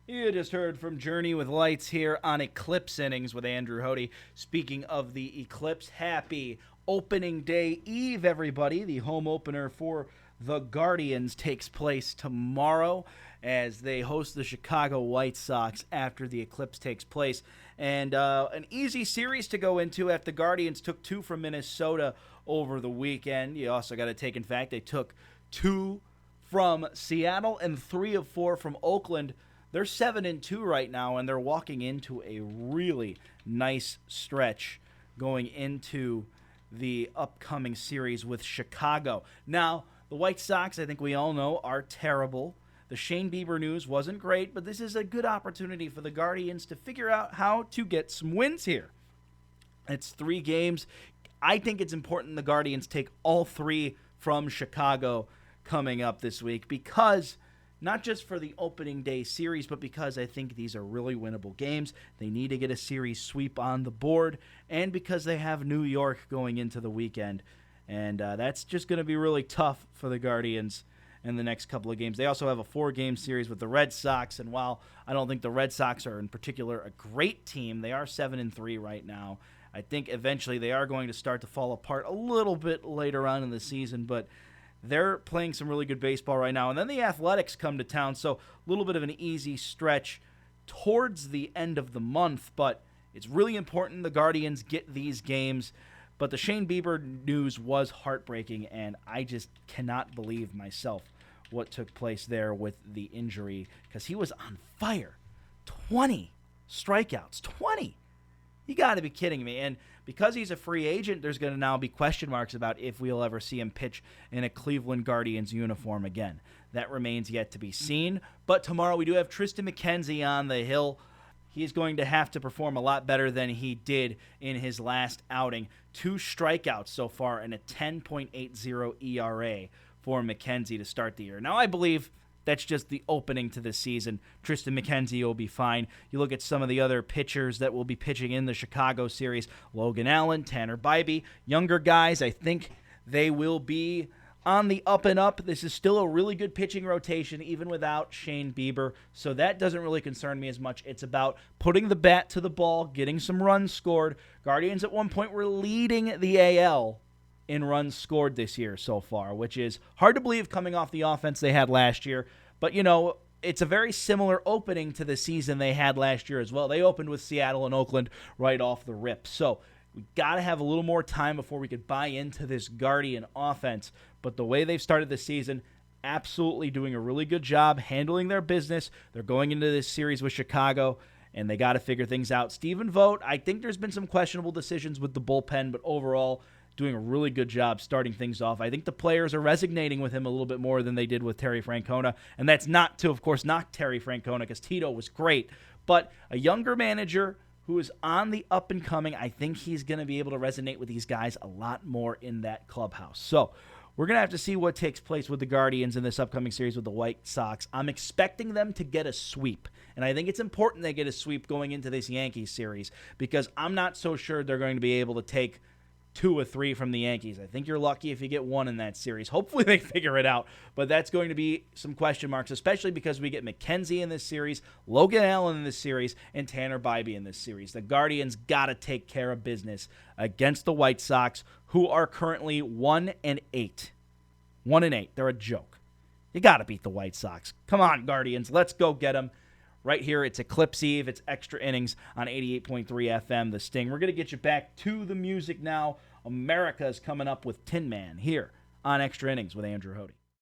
You just heard from Journey with Lights here on Eclipse Innings with Andrew Hoty. Speaking of the eclipse, happy opening day eve, everybody. The home opener for the Guardians takes place tomorrow as they host the Chicago White Sox after the eclipse takes place. And an easy series to go into after the Guardians took 2 from Minnesota over the weekend. You also got to take in fact they took 2 from Seattle and 3 of 4 from Oakland. They're 7-2 right now, and they're walking into a really nice stretch going into the upcoming series with Chicago. Now, the White Sox, I think we all know, are terrible. The Shane Bieber news wasn't great, but this is a good opportunity for the Guardians to figure out how to get some wins here. It's 3 games. I think it's important the Guardians take all 3 from Chicago coming up this week because not just for the opening day series, but because I think these are really winnable games. They need to get a series sweep on the board, and because they have New York going into the weekend. And that's just going to be really tough for the Guardians in the next couple of games. They also have a 4-game series with the Red Sox, and while I don't think the Red Sox are in particular a great team, they are 7-3 right now. I think eventually they are going to start to fall apart a little bit later on in the season, but they're playing some really good baseball right now. And then the Athletics come to town, so a little bit of an easy stretch towards the end of the month. But it's really important the Guardians get these games. But the Shane Bieber news was heartbreaking, and I just cannot believe myself what took place there with the injury because he was on fire. 20 strikeouts. 20! You got to be kidding me. And because he's a free agent, there's going to now be question marks about if we'll ever see him pitch in a Cleveland Guardians uniform again. That remains yet to be seen. But tomorrow we do have Tristan McKenzie on the hill. He's going to have to perform a lot better than he did in his last outing. 2 strikeouts so far and a 10.80 ERA for McKenzie to start the year. Now, I believe that's just the opening to the season. Tristan McKenzie will be fine. You look at some of the other pitchers that will be pitching in the Chicago series. Logan Allen, Tanner Bybee, younger guys. I think they will be on the up and up. This is still a really good pitching rotation, even without Shane Bieber. So that doesn't really concern me as much. It's about putting the bat to the ball, getting some runs scored. Guardians at one point were leading the AL in runs scored this year so far, which is hard to believe coming off the offense they had last year. But, you know, it's a very similar opening to the season they had last year as well. They opened with Seattle and Oakland right off the rip. So we got to have a little more time before we could buy into this Guardian offense. But the way they've started the season, absolutely doing a really good job handling their business. They're going into this series with Chicago, and they got to figure things out. Stephen Vogt, I think there's been some questionable decisions with the bullpen, but overall doing a really good job starting things off. I think the players are resonating with him a little bit more than they did with Terry Francona, and that's not to, of course, knock Terry Francona because Tito was great, but a younger manager who is on the up and coming, I think he's going to be able to resonate with these guys a lot more in that clubhouse. So we're going to have to see what takes place with the Guardians in this upcoming series with the White Sox. I'm expecting them to get a sweep, and I think it's important they get a sweep going into this Yankees series because I'm not so sure they're going to be able to take 2 or 3 from the Yankees. I think you're lucky if you get 1 in that series. Hopefully they figure it out, but that's going to be some question marks, especially because we get McKenzie in this series, Logan Allen in this series, and Tanner Bybee in this series. The Guardians got to take care of business against the White Sox, who are currently 1-8. 1-8. They're a joke. You got to beat the White Sox. Come on, Guardians. Let's go get them. Right here, it's Eclipse Eve. It's Extra Innings on 88.3 FM, The Sting. We're going to get you back to the music now. America is coming up with Tin Man here on Extra Innings with Andrew Hoty.